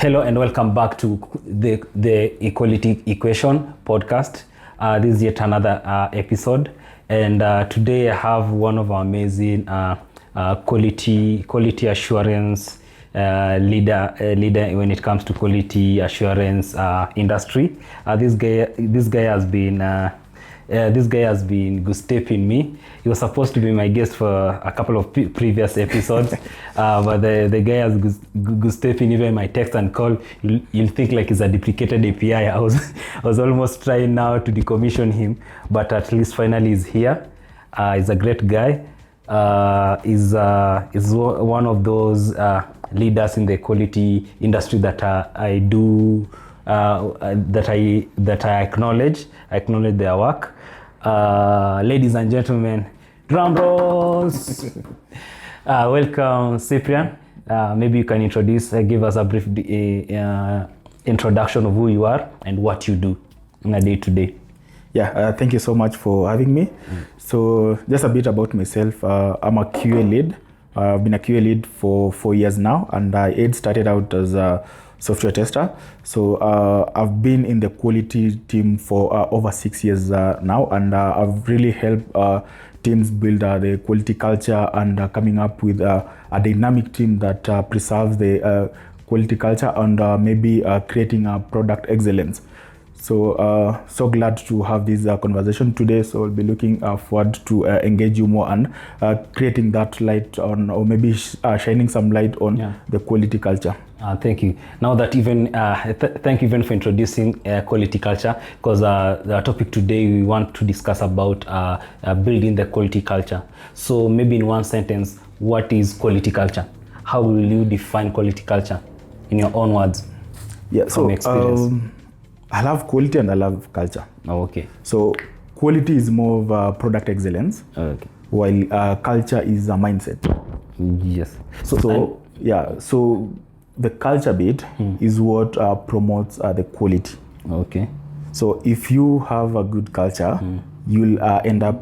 Hello and welcome back to the Equality Equation podcast. This is yet another episode, and today I have one of our amazing quality assurance leader when it comes to quality assurance industry. This guy has been goose-stepping me. He was supposed to be my guest for a couple of previous episodes, but the guy has goose-stepping even my text and call. You'll think like it's a duplicated API. I was almost trying now to decommission him, but at least finally he's here. He's a great guy. Is one of those leaders in the quality industry that I acknowledge. I acknowledge their work. Ladies and gentlemen, drum rolls. Welcome, Cyprian. Maybe you can give us a brief introduction of who you are and what you do on a day-to-day. Yeah, thank you so much for having me. So just a bit about myself. I'm a QA lead. I've been a QA lead for 4 years now, and I started out as a software tester. So I've been in the quality team for over 6 years now, and I've really helped teams build the quality culture and coming up with a dynamic team that preserves the quality culture and maybe creating a product excellence. So so glad to have this conversation today. So I'll be looking forward to engage you more and creating that light on, or maybe shining some light on the quality culture. Thank you. Now that thank you even for introducing quality culture, because the topic today we want to discuss about building the quality culture. So maybe in one sentence, what is quality culture? How will you define quality culture in your own words? Yeah, from experience. I love quality and I love culture. Oh, okay. So quality is more of product excellence, okay, while culture is a mindset. Yes. So the culture bit is what promotes the quality. Okay. So if you have a good culture, you'll end up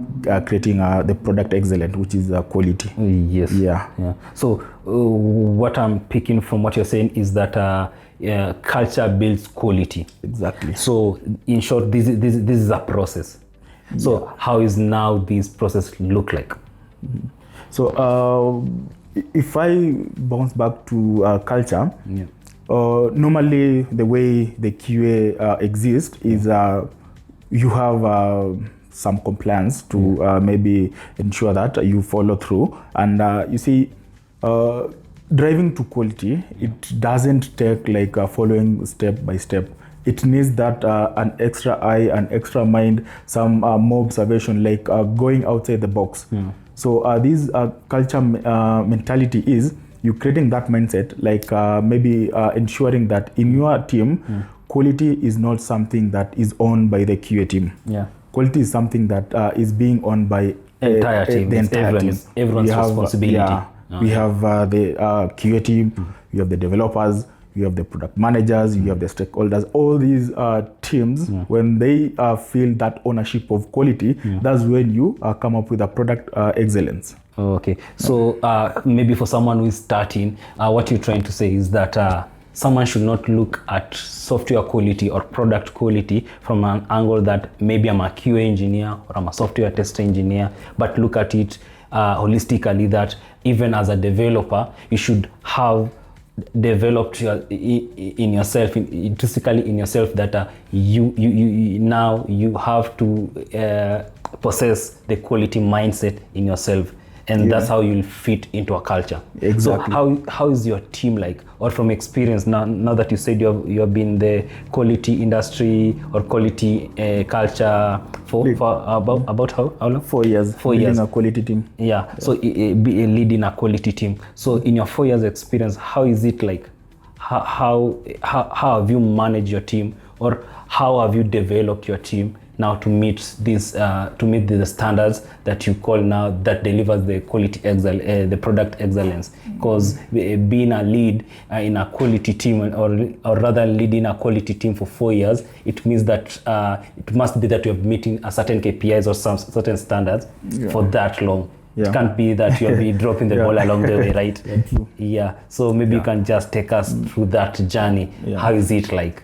creating the product excellent, which is quality. Yes. Yeah. So what I'm picking from what you're saying is that culture builds quality. Exactly. So in short, this is a process. So how is now this process look like? So if I bounce back to culture, normally the way the QA exists is you have some compliance to maybe ensure that you follow through, and you see, driving to quality, it doesn't take like following step by step. It needs that an extra eye, an extra mind, some more observation, like going outside the box. So this culture mentality is you creating that mindset, like maybe ensuring that in your team, quality is not something that is owned by the QA team. Quality is something that is being owned by entire team. The entire team. Everyone's responsibility. We have the QA team, you have the developers, you have the product managers, you have the stakeholders. All these teams, when they feel that ownership of quality, that's when you come up with a product excellence. Okay. So maybe for someone who is starting, what you're trying to say is that someone should not look at software quality or product quality from an angle that maybe I'm a QA engineer or I'm a software test engineer, but look at it holistically, that even as a developer, you should have developed intrinsically in yourself that you now you have to possess the quality mindset in yourself, and that's how you'll fit into a culture. Exactly. So how is your team like, or from experience now that you said you have been in the quality industry or quality culture for about how long? 4 years. 4 years. Leading a quality team. So leading a quality team. So in your 4 years experience, how is it like? How have you managed your team, or how have you developed your team now to meet the standards that you call now that delivers the quality the product excellence? Because being a lead in a quality team, or rather leading a quality team for 4 years, it means that it must be that you have meeting a certain KPIs or some certain standards for that long. Yeah. It can't be that you'll be dropping the ball along the way, right? True. Yeah. So maybe you can just take us through that journey. Yeah. How is it like?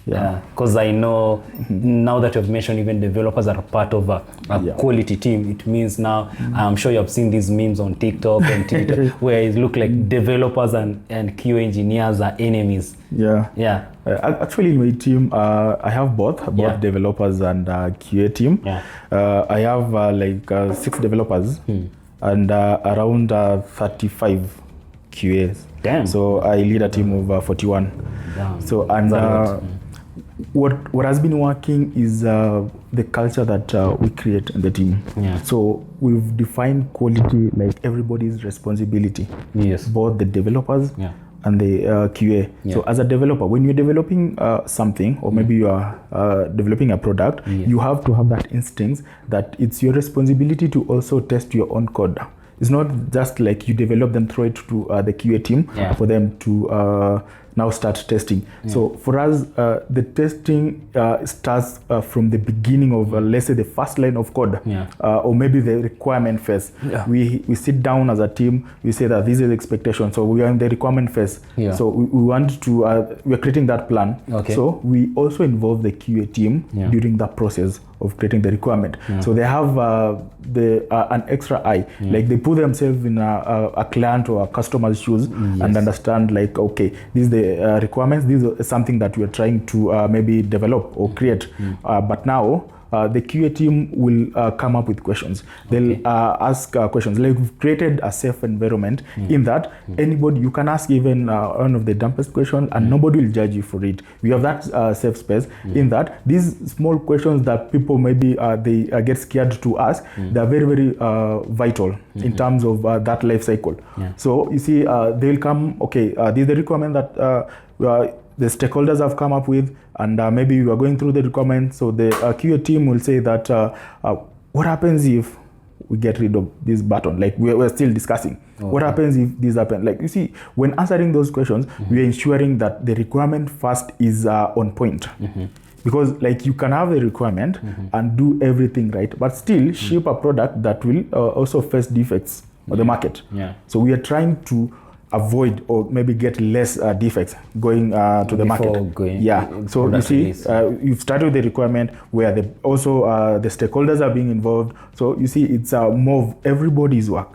Because I know now that you've mentioned even developers are part of a quality team, it means now I'm sure you have seen these memes on TikTok and Twitter where it look like developers and QA engineers are enemies. Yeah. Actually, in my team, I have both developers and QA team. I have 6 developers and around 35 QAs. Damn. So I lead a team of 41. Damn. So and what has been working is the culture that we create in the team. So we've defined quality like everybody's responsibility. Yes. Both the developers and the QA. So as a developer, when you're developing something, or maybe you are developing a product, you have to have that instinct that it's your responsibility to also test your own code. It's not just like you develop them, throw it to the QA team for them to now start testing. So for us, the testing starts from the beginning of, let's say, the first line of code, or maybe the requirement phase. We sit down as a team, we say that this is the expectation. So we are in the requirement phase. So we want to, we're creating that plan. So we also involve the QA team during that process of creating the requirement. So they have an extra eye, like they put themselves in a client or a customer's shoes and understand like, okay, this is the requirements, this is something that we are trying to maybe develop or create. But now the QA team will come up with questions. They'll ask questions. Like we've created a safe environment in that anybody, you can ask even one of the dumbest questions and nobody will judge you for it. We have that safe space in that these small questions that people maybe they get scared to ask, they're very, very vital in terms of that life cycle. So you see, they'll come, okay, this is the requirement that the stakeholders have come up with, and maybe we are going through the requirements. So the QA team will say that what happens if we get rid of this button? Like we're still discussing. What happens if this happens? Like you see, when answering those questions, we are ensuring that the requirement first is on point. Because like you can have a requirement and do everything right, but still ship a product that will also face defects on the market. So we are trying to avoid or maybe get less defects going to the market. So you see, you've started with the requirement where the stakeholders are being involved. So you see, it's more of everybody's work,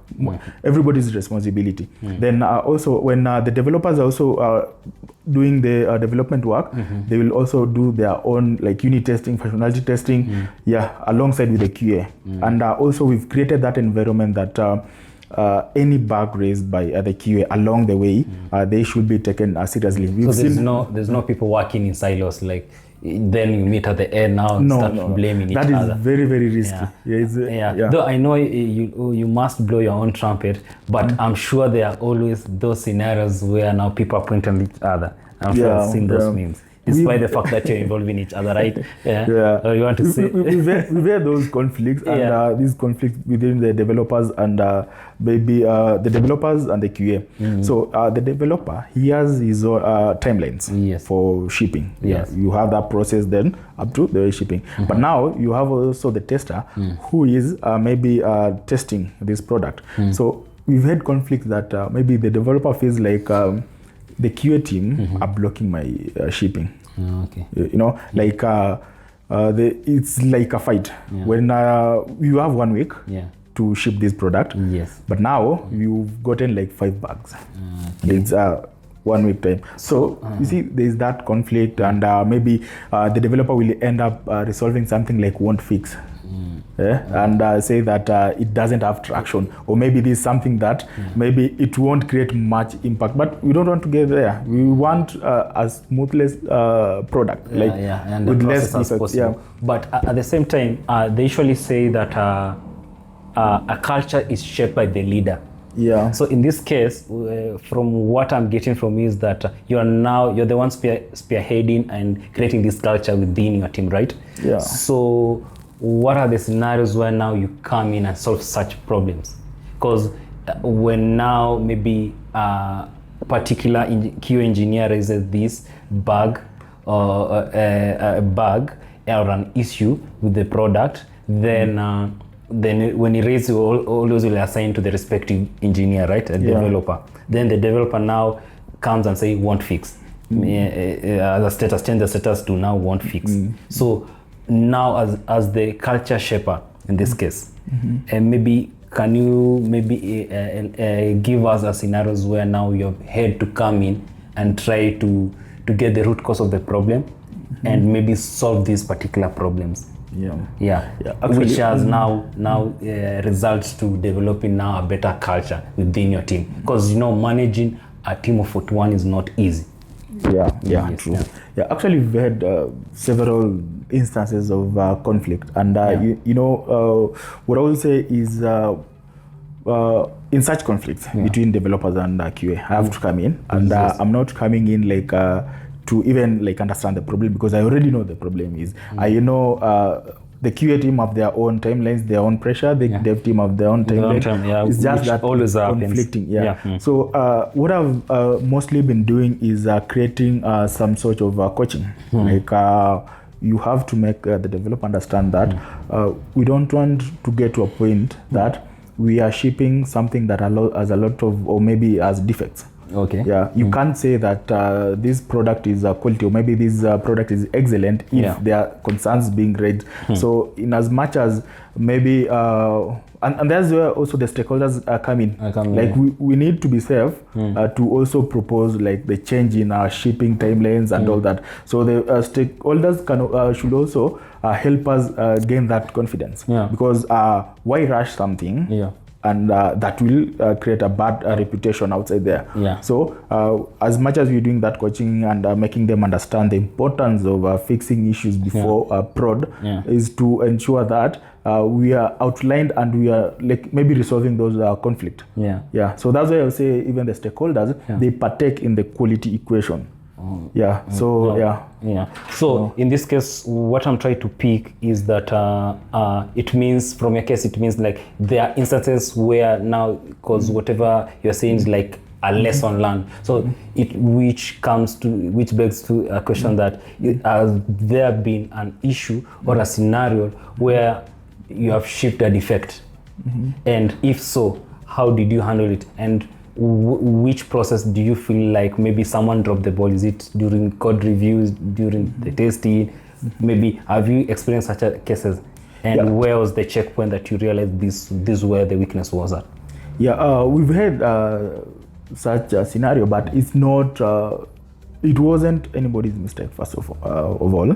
everybody's responsibility. Then also when the developers are also doing the development work, they will also do their own like unit testing, functionality testing, alongside with the QA. And also we've created that environment that any bug raised by the QA along the way, they should be taken seriously. So there's no people working in silos, like then you meet at the end now and start blaming each other. That is very, very risky. Though I know you must blow your own trumpet, but I'm sure there are always those scenarios where now people are pointing at each other. I'm sure I've seen those memes. Despite the fact that you're involving each other, right? Or you want to say we've had those conflicts and these conflicts within the developers and maybe the developers and the QA. So the developer, he has his own timelines for shipping. You have that process then up to the shipping. But now you have also the tester who is maybe testing this product. So we've had conflicts that maybe the developer feels like the QA team are blocking my shipping. You know, like it's like a fight when you have 1 week to ship this product. But now you've gotten like 5 bugs. It's 1 week time. So you see, there's that conflict, and maybe the developer will end up resolving something like won't fix. And say that it doesn't have traction, or maybe this is something that maybe it won't create much impact, but we don't want to get there. We want a smoothless product, and with the less process as defects. possible. But at the same time, they usually say that a culture is shaped by the leader. So in this case, from what I'm getting from you is that you're the one spearheading and creating this culture within your team, right? So what are the scenarios where now you come in and solve such problems? Because when now maybe a particular QA engineer raises this bug or a bug or an issue with the product, then then when he raises, always will assign to the respective engineer, right? A developer. Then the developer now comes and say won't fix. The status, change the status to now won't fix. So now as the culture shaper in this case, and maybe can you give us a scenarios where now you have had to come in and try to get the root cause of the problem and maybe solve these particular problems? Actually, which has now results to developing now a better culture within your team, because managing a team of 41 is not easy. True. Actually, we've had several instances of conflict, and what I will say is in such conflicts between developers and QA, I have to come in, and I'm not coming in like to even like understand the problem, because I already know the problem is. The QA team have their own timelines, their own pressure. The dev team have their own timelines. It's just that always conflicting. So what I've mostly been doing is creating some sort of coaching. Like you have to make the developer understand that we don't want to get to a point that we are shipping something that has a lot of, or maybe has defects. You can't say that this product is quality, or maybe this product is excellent if there are concerns being raised. So in as much as maybe and that's where also the stakeholders come in. We need to be safe to also propose like the change in our shipping timelines and all that. So the stakeholders should also help us gain that confidence, because why rush something and that will create a bad reputation outside there. So as much as we're doing that coaching and making them understand the importance of fixing issues before prod, is to ensure that we are outlined and we are like maybe resolving those conflict. So that's why I would say even the stakeholders, they partake in the quality equation. So in this case, what I'm trying to pick is that it means, from your case, it means like there are instances where now, because whatever you're saying is like a lesson learned. So which begs to a question that has there been an issue or a scenario where you have shipped a defect, and if so, how did you handle it, and which process do you feel like maybe someone dropped the ball? Is it during code reviews, during the testing? Maybe have you experienced such cases? And where was the checkpoint that you realized this where the weakness was at? We've had such a scenario, but it's not. It wasn't anybody's mistake, first of all,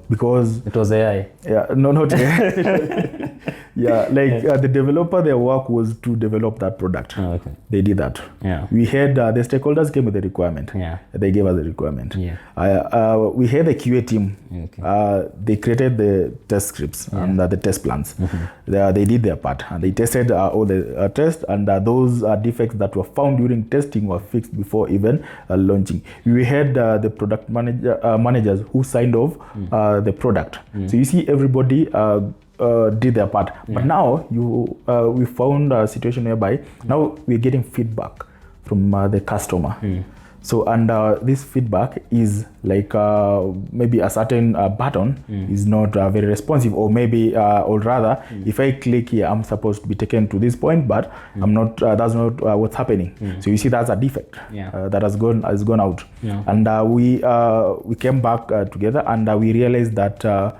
because it was AI. Not AI. The developer, their work was to develop that product. They did that. We had the stakeholders came with the requirement. They gave us the requirement. We had the QA team. They created the test scripts and the test plans. They did their part and they tested all the tests, and those defects that were found during testing were fixed before even launching. We had the product managers who signed off the product. So you see, everybody did their part. But now we found a situation whereby now we're getting feedback from the customer. So and this feedback is like maybe a certain button is not very responsive, or maybe or rather if I click here, I'm supposed to be taken to this point, but I'm not. That's not what's happening. So you see, that's a defect that has gone out. And we came back together, and we realized that the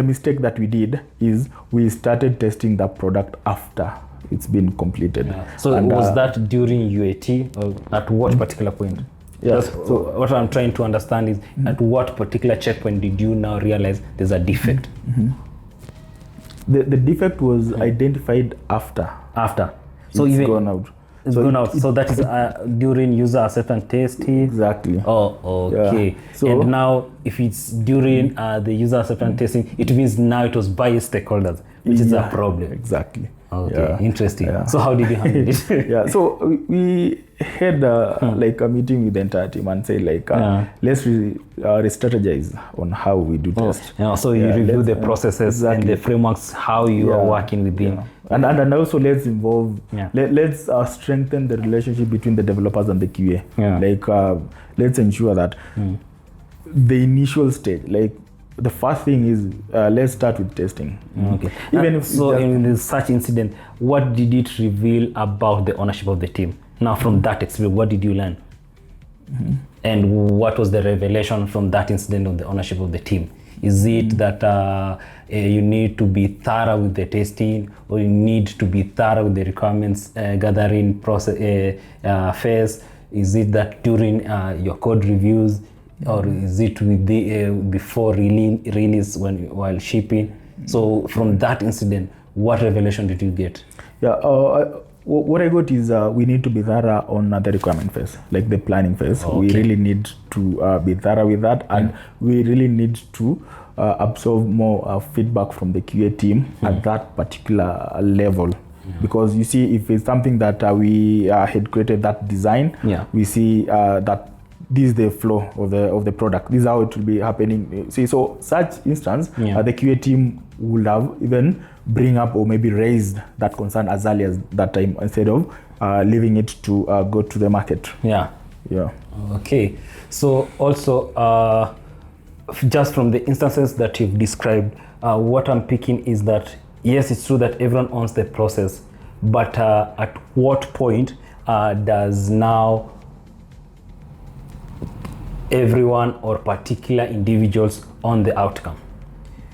mistake that we did is we started testing the product after it's been completed. So and, was that during UAT, or at what particular point? So what I'm trying to understand is at what particular checkpoint did you now realize there's a defect? The defect was identified after. So it's even gone out. So that is during user acceptance testing. Exactly. Oh, okay. So, and now, if it's during the user acceptance testing, it means now it was by stakeholders, which is a problem. Exactly. Okay, interesting. So how did you handle it? So we had like a meeting with the entire team and say like, let's re-strategize on how we do test. So you review the processes and the frameworks, how you are working with them. And also let's involve, let's strengthen the relationship between the developers and the QA. Like let's ensure that the initial stage, like the first thing is let's start with testing. Okay. Even if so in such incident, what did it reveal about the ownership of the team? Now, from that experience, what did you learn? And what was the revelation from that incident of the ownership of the team? Is it that you need to be thorough with the testing, or you need to be thorough with the requirements gathering process phase? Is it that during your code reviews, or is it with the before release while shipping? So from that incident, what revelation did you get? Yeah, what I got is we need to be thorough on the requirement phase, like the planning phase. Okay. We really need to be thorough with that, and we really need to absorb more feedback from the QA team at that particular level. Because you see, if it's something that we had created that design, we see that this is the flow of the product. This is how it will be happening. See, so such instance, the QA team would have even bring up or maybe raised that concern as early as that time, instead of leaving it to go to the market. Yeah. Okay. So also, just from the instances that you've described, what I'm picking is that yes, it's true that everyone owns the process, but at what point does now everyone or particular individuals own the outcome?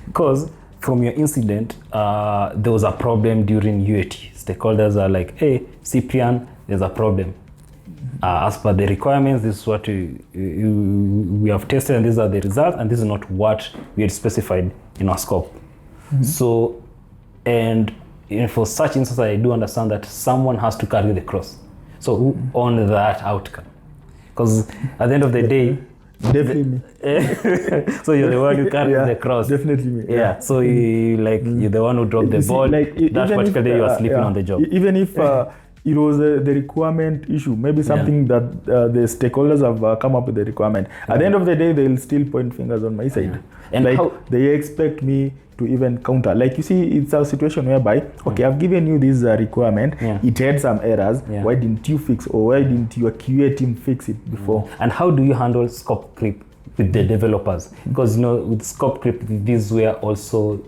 Because from your incident, there was a problem during UAT. Stakeholders are like, hey, Cyprian, there's a problem. As per the requirements, this is what we have tested, and these are the results, and this is not what we had specified in our scope. So, and for such instances, I do understand that someone has to carry the cross. So who owns that outcome? Because at the end of the day, definitely me. So you're the one who carries the cross. Definitely me. Yeah. So you're the one who dropped the ball. Like, that particular day you are sleeping on the job. Even if it was the requirement issue, maybe something that the stakeholders have come up with the requirement. At the end of the day, they'll still point fingers on my side. And like how they expect me to even counter. Like you see, it's a situation whereby, okay, I've given you this requirement, it had some errors, why didn't you fix, or why didn't your QA team fix it before? And how do you handle scope creep with the developers? Because with scope creep, this is where also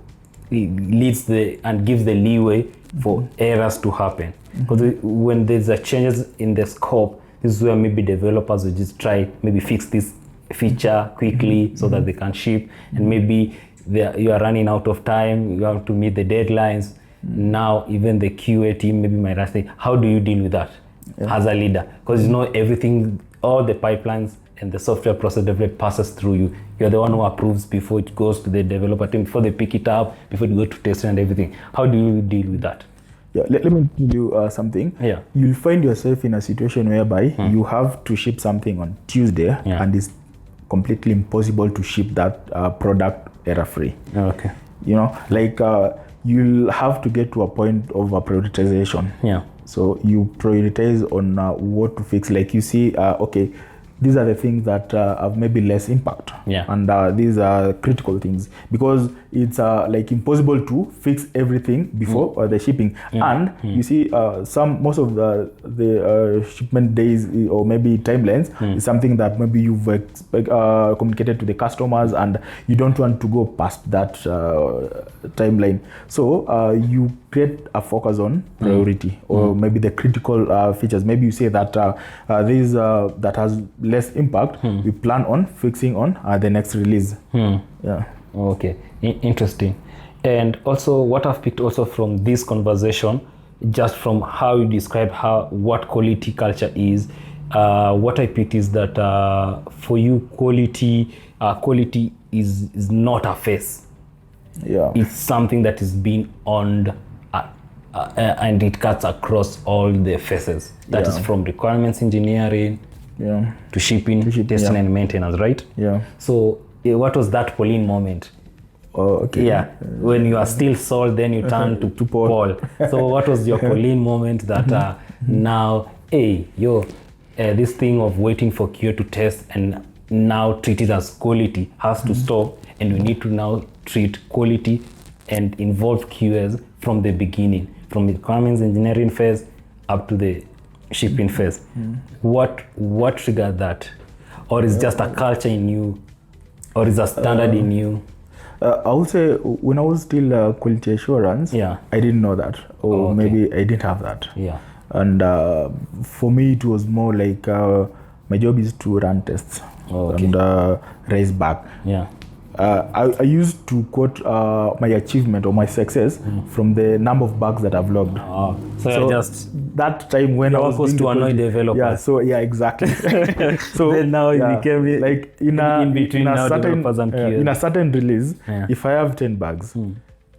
it leads and gives the leeway for errors to happen. Because when there's a changes in the scope, this is where maybe developers will just try maybe fix this feature quickly so that they can ship, and maybe you are running out of time, you have to meet the deadlines. Now even the QA team maybe might ask, how do you deal with that as a leader? Because everything, all the pipelines and the software process development passes through you. You're the one who approves before it goes to the developer team, before they pick it up, before you go to test and everything. How do you deal with that? Let me tell you something. You'll find yourself in a situation whereby you have to ship something on Tuesday, and it's completely impossible to ship that product error-free. Okay. Like you'll have to get to a point of a prioritization. So you prioritize on what to fix. Like you see, okay, these are the things that have maybe less impact, and these are critical things, because it's like impossible to fix everything before the shipping. And you see, most of the shipment days or maybe timelines is something that maybe you've communicated to the customers, and you don't want to go past that timeline. So you create a focus on priority, or maybe the critical features. Maybe you say that this that has less impact, we plan on fixing on the next release. Okay, interesting. And also what I've picked also from this conversation, just from how you describe what quality culture is, what I picked is that for you, quality is not a phase. It's something that is being owned, and it cuts across all the phases. That is from requirements engineering to shipping, testing, and maintenance, right? So what was that Pauline moment? When you are still Saul, then you turn to Paul. So what was your Pauline moment that now, this thing of waiting for QA to test and now treat it as quality has to stop, and we need to now treat quality and involve QAs from the beginning, from the requirements engineering phase up to the shipping phase. What triggered that? Or is just a culture in you, or is a standard in you? I would say when I was still quality assurance, Yeah. I didn't know that, or Okay. maybe I didn't have that. Yeah. And for me, it was more like my job is to run tests and raise back. Yeah. I used to quote my achievement or my success from the number of bugs that I've logged. Oh, so you're just that time when I was supposed doing to annoy quality- developers. Yeah, so yeah, exactly. So then now it became like in between now developers and QA. in a certain release, Yeah. if I have 10 bugs,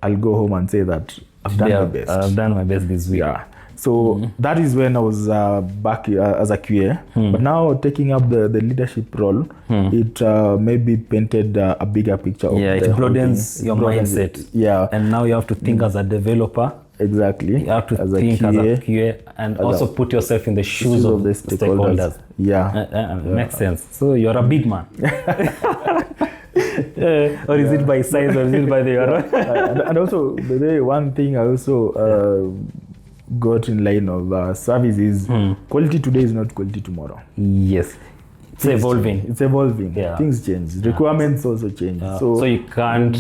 I'll go home and say that I've done my best. I've done my best this week. Yeah. So that is when I was back as a QA. But now taking up the leadership role, it maybe painted a bigger picture. Yeah, of it the whole broadens thing. your mindset. Yeah, And now you have to think as a developer. exactly. You have to as think a as QA, a QA and also put yourself in the shoes of the stakeholders. Yeah. Makes sense. So you're a big man. Or is it by size or is it by the And also, the one thing I also got in line of service is quality today is not quality tomorrow. Yes. It's evolving. It's evolving. Yeah. Things change. Requirements also change. So you can't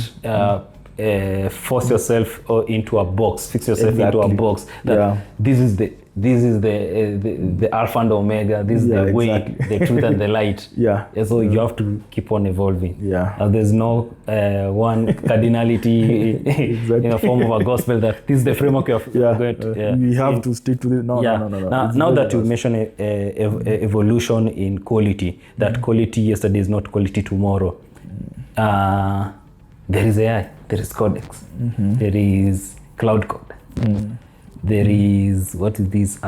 force yourself into a box, fix yourself into a box. That this is the alpha and omega. This is the way, the truth and the light. Yeah. So you have to keep on evolving. Yeah. There's no one cardinality in the form of a gospel that this is the framework you're going to. We have to stick to this. No. Now that you mentioned evolution in quality, that quality yesterday is not quality tomorrow. There is AI, there is Codex, there is Cloud Code, there is, what is this,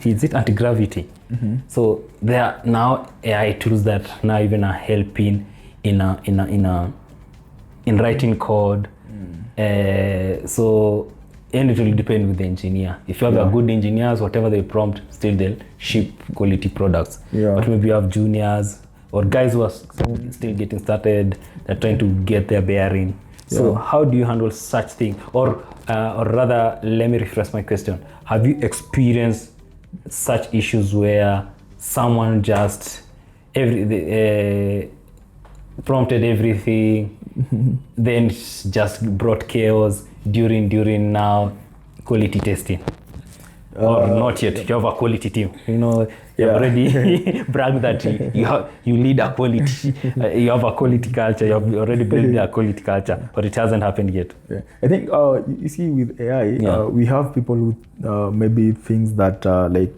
is it anti-gravity? So there are now AI tools that now even are helping in writing code. So, and it will depend with the engineer. If you have a good engineers, whatever they prompt, still they'll ship quality products. But maybe you have juniors or guys who are still getting started, they're trying to get their bearing. So how do you handle such thing? Or rather, let me rephrase my question. Have you experienced such issues where someone just prompted everything, then just brought chaos during now quality testing? Or not yet, you have a quality team. You already bragged that you lead a quality, you have a quality culture, you have already built a quality culture, but it hasn't happened yet. I think, you see, with AI, we have people who maybe things that like,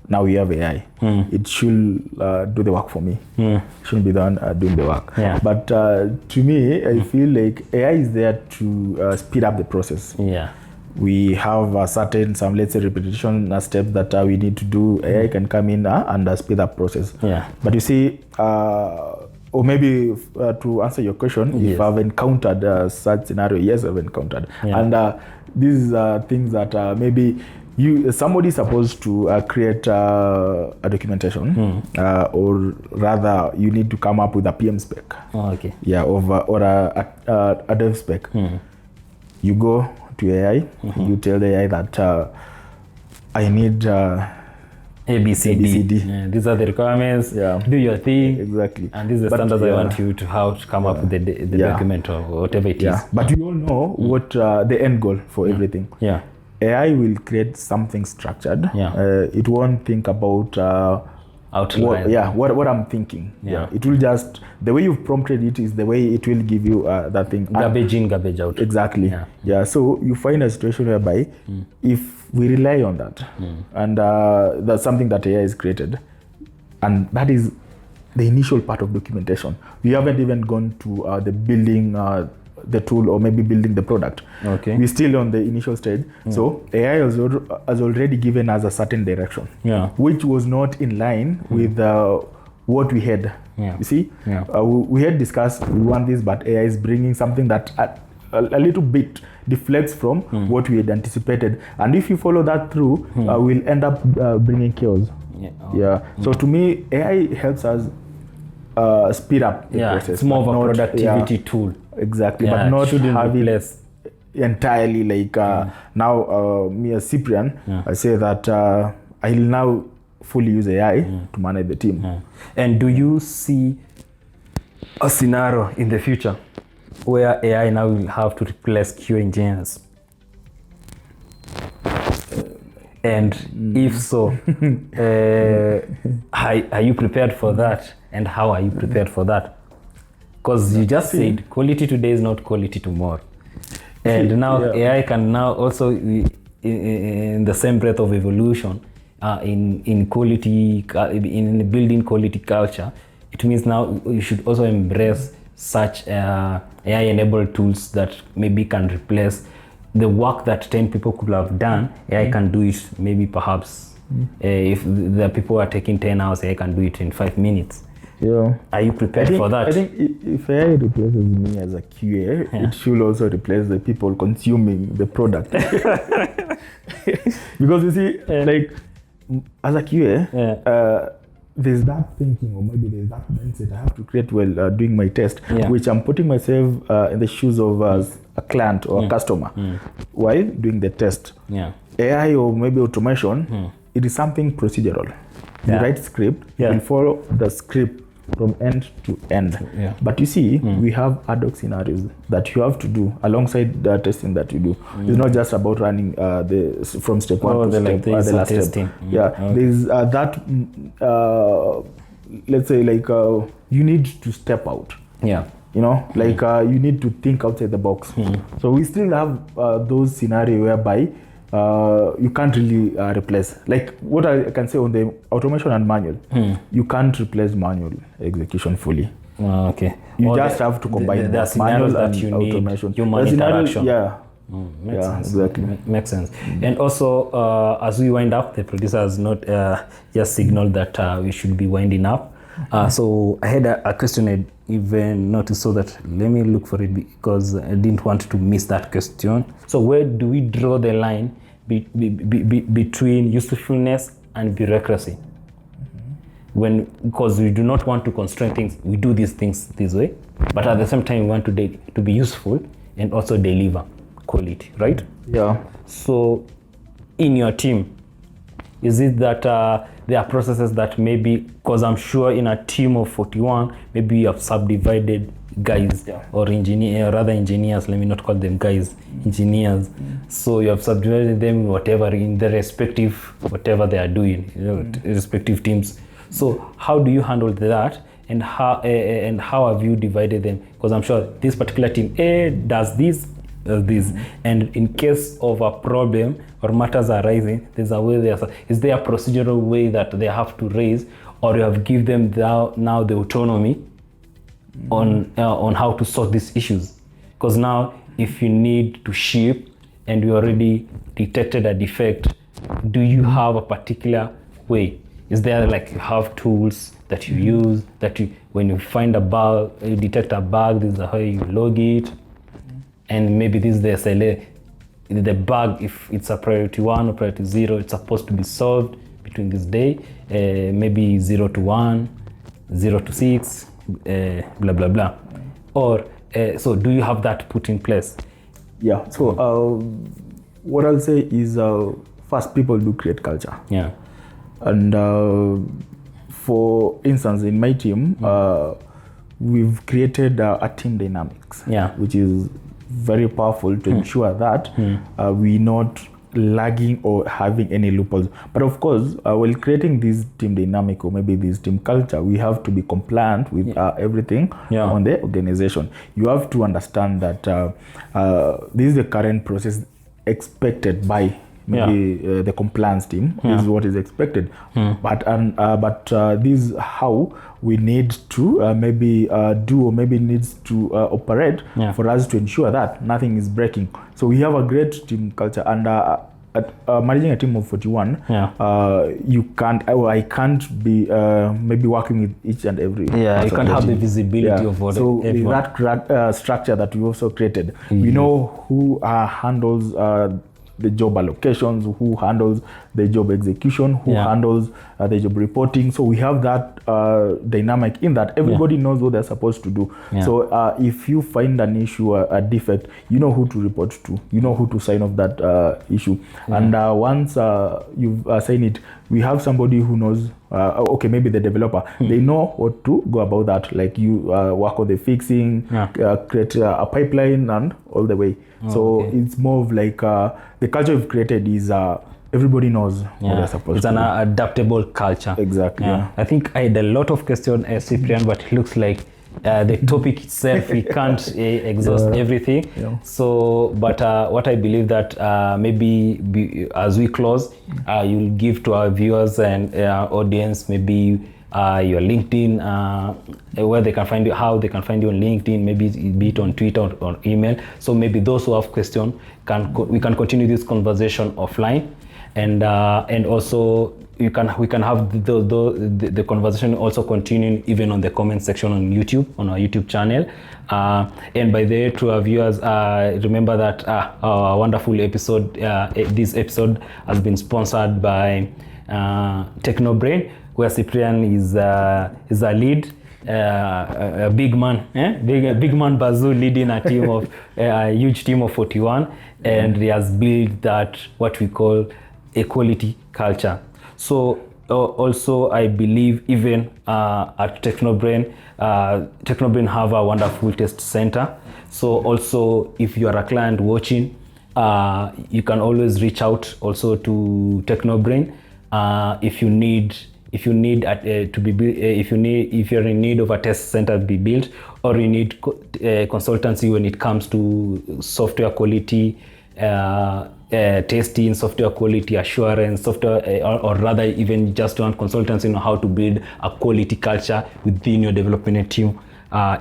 now we have AI. It should do the work for me. Shouldn't be done doing the work. But to me, I feel like AI is there to speed up the process. We have let's say repetition steps that we need to do. AI can come in and speed up process. But you see, or maybe to answer your question, if I've encountered such scenario, yes, I've encountered. And these are things that maybe somebody is supposed to create a documentation, or rather, you need to come up with a PM spec. Or a dev spec. You go to AI, you tell the AI that I need ABCD. These are the requirements. Do your thing. Exactly. And these are the standards I want you to how to come up with the document or whatever it is. But we all know what the end goal for everything. AI will create something structured. It won't think about outline. What I'm thinking. It will just, the way you've prompted it is the way it will give you that thing. Garbage in, garbage out. Exactly. So you find a situation whereby if we rely on that, and that's something that AI has created, and that is the initial part of documentation. We haven't even gone to the building the tool or maybe building the product. We're still on the initial stage. So AI has already given us a certain direction, which was not in line with what we had. You see, we had discussed we want this, but AI is bringing something that a little bit deflects from what we had anticipated. And if you follow that through, we'll end up bringing chaos. So to me, AI helps us speed up the process. It's more of a productivity tool. Exactly, but not have it entirely like now me as Cyprian, I say that I'll now fully use AI to manage the team. And do you see a scenario in the future where AI now will have to replace QA engineers? And if so, are you prepared for that? And how are you prepared for that? Because you just said quality today is not quality tomorrow. And now AI can now also, in the same breath of evolution, in quality, in building quality culture, it means now you should also embrace such AI-enabled tools that maybe can replace the work that 10 people could have done. AI can do it maybe perhaps if the people are taking 10 hours, AI can do it in 5 minutes. Yeah. Are you prepared for that? I think if AI replaces me as a QA, it should also replace the people consuming the product. Because you see, like as a QA, there's that thinking, or maybe there's that mindset I have to create while doing my test, which I'm putting myself in the shoes of a client or a customer while doing the test. AI or maybe automation, it is something procedural. You write script, you will follow the script from end to end. But you see, we have ad hoc scenarios that you have to do alongside the testing that you do. It's not just about running from step one to step the last step. There's that, let's say, like you need to step out. You know, like you need to think outside the box. So we still have those scenarios whereby you can't really replace. Like what I can say on the automation and manual, you can't replace manual execution fully. You just have to combine the manual and you automation. Need human interaction. Makes sense. Exactly. Makes sense. And also, as we wind up, the producer has not just signaled that we should be winding up. So I had a question I even noticed, so that let me look for it because I didn't want to miss that question. So where do we draw the line between usefulness and bureaucracy? Because we do not want to constrain things, we do these things this way, but at the same time we want to be useful and also deliver quality, right? So in your team, is it that there are processes that maybe, because I'm sure in a team of 41, maybe you have subdivided guys or engineers, let me not call them guys, engineers. So you have subdivided them whatever in the respective, whatever they are doing, respective teams. So how do you handle that? And how have you divided them? Because I'm sure this particular team A does this, and in case of a problem or matters arising, there's a way is there a procedural way that they have to raise, or you have give them now the autonomy on how to sort these issues? Because now if you need to ship and you already detected a defect, do you have a particular way? Is there, like, you have tools that you use that when you find a bug, you detect a bug, this is how you log it, and maybe this is the SLA, the bug, if it's a priority 1 or priority 0, it's supposed to be solved between this day, maybe 0 to 1, 0 to 6, blah blah blah. Or so do you have that put in place? So what I'll say is first, people do create culture. And for instance, in my team, we've created a team dynamics, which is very powerful to ensure that we're not lagging or having any loopholes. But of course, while creating this team dynamic or maybe this team culture, we have to be compliant with everything on the organization. You have to understand that this is the current process expected by maybe the compliance team. This is what is expected, but this is how we need to maybe do, or maybe needs to operate for us to ensure that nothing is breaking. So we have a great team culture, and managing a team of 41, you can't, I can't be maybe working with each and every. You can't have the visibility of what. So that structure that we also created, we know who handles the job allocations, who handles the job execution, who handles the job reporting. So we have that dynamic in that everybody knows what they're supposed to do. So if you find an issue, a defect, you know who to report to, you know who to sign off that issue. And once you've signed it, we have somebody who knows okay, maybe the developer, they know what to go about that. Like you work on the fixing, create a pipeline and all the way. It's more of like the culture we've created is everybody knows what they're supposed to do. It's an adaptable culture. Exactly. I think I had a lot of questions, Cyprian, but it looks like the topic itself, we can't exhaust everything. So, but what I believe that maybe as we close, you'll give to our viewers and audience maybe your LinkedIn, where they can find you, how they can find you on LinkedIn, maybe be it on Twitter or email. So maybe those who have questions, we can continue this conversation offline, and also we can have the conversation also continuing even on the comment section on YouTube, on our YouTube channel. And by the way, to our viewers, remember that our wonderful episode, this episode has been sponsored by Technobrain, where Cyprian is a lead, a big man, big man Bazoo, leading a team of a huge team of 41, and he has built that what we call equality culture. So also I believe even at Technobrain, Technobrain have a wonderful test center. So also if you are a client watching, you can always reach out also to Technobrain if you're in need of a test center to be built, or you need consultancy when it comes to software quality testing, software quality assurance, software, or rather even just want consultancy on how to build a quality culture within your development team,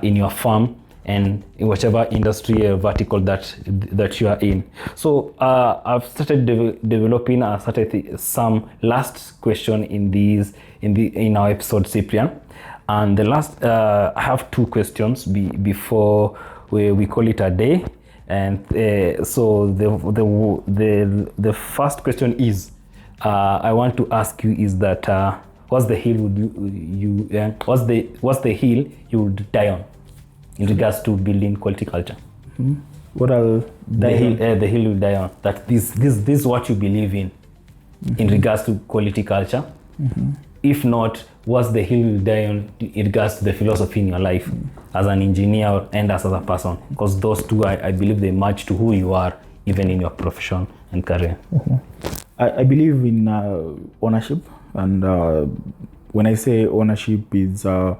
in your firm, and in whichever industry vertical that you are in. So I've started developing some last question in our episode, Cyprian, and the last I have two questions before we call it a day. And so the first question is, I want to ask you is that what's the hill what's the hill you would die on in regards to building quality culture? What I'll die on? The hill you die on. That this is what you believe in regards to quality culture. If not, what's the hill you die on in regards to the philosophy in your life as an engineer and as a person? Because those two, I believe they match to who you are, even in your profession and career. I believe in ownership, and when I say ownership, is all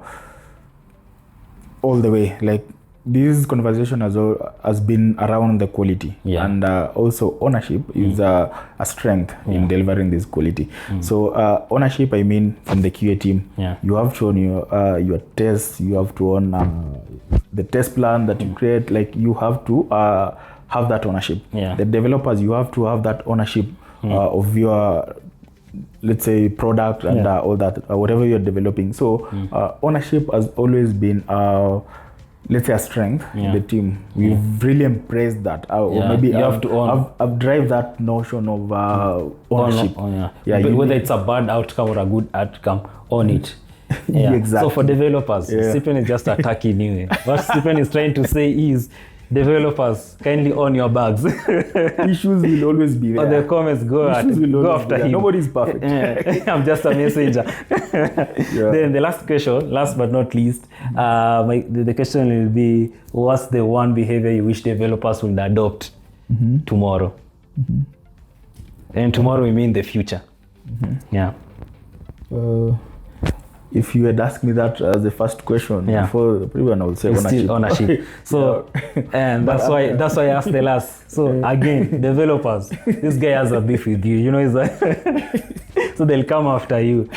the way. Like this conversation has been around the quality, and also ownership is a strength in delivering this quality. So ownership, I mean, from the QA team, you have to own your tests, you have to own the test plan that you create. Like you have to have that ownership. The developers, you have to have that ownership of your, let's say, product and all that, whatever you're developing. So ownership has always been let's say a strength in the team. We've really embraced that. Or maybe you have to own. I've drive that notion of ownership. But whether it's a bad outcome or a good outcome, own it. Exactly. So for developers, Cyprian is just attacking you. What Cyprian is trying to say is, developers, kindly own your bags. Issues will always be there. Or the comments, go after him. Nobody's perfect. I'm just a messenger. Then the last question, last but not least, the question will be, what's the one behavior you wish developers would adopt tomorrow? And tomorrow we mean the future. If you had asked me that as the first question before, everyone would say ownership. So, and that's why I asked the last. So again, developers, this guy has a beef with you. You know, so they'll come after you.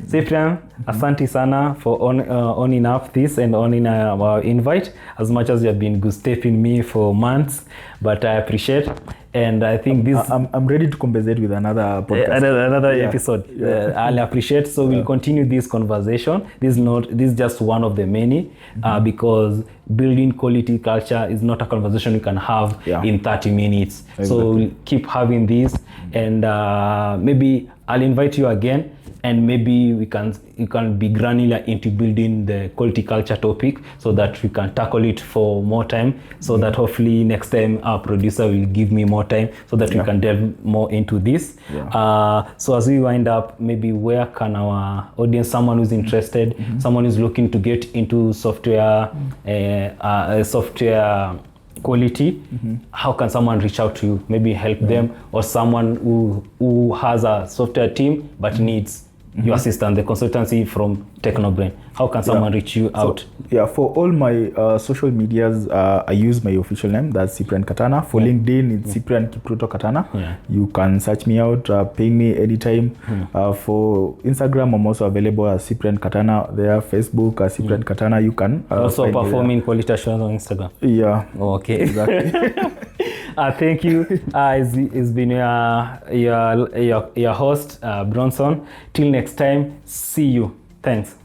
Cyprian, asante sana for owning up this and owning our invite. As much as you have been good-stepping me for months, but I appreciate. And I think this... I'm ready to compensate with another podcast. Another episode. I'll appreciate. So we'll continue this conversation. This is just one of the many, because building quality culture is not a conversation you can have in 30 minutes. Exactly. So we'll keep having this, and maybe I'll invite you again and maybe you can be granular into building the quality culture topic so that we can tackle it for more time, so that hopefully next time our producer will give me more time so that we can delve more into this. So as we wind up, maybe where can our audience, someone who's interested, someone who's looking to get into software software quality, how can someone reach out to you, maybe help them, or someone who has a software team but needs your assistance, the consultancy from Technobrain? How can someone reach you out? So, for all my social medias, I use my official name, that's Cyprian Katana. For LinkedIn, it's Cyprian Katana. You can search me out, ping me anytime. For Instagram, I'm also available as Cyprian Katana. There, Facebook, as Cyprian Katana. You can also performing quality assurance on Instagram. Yeah. Okay. Exactly. Thank you. It's been your host, Bronson. Till next time, see you. Thanks.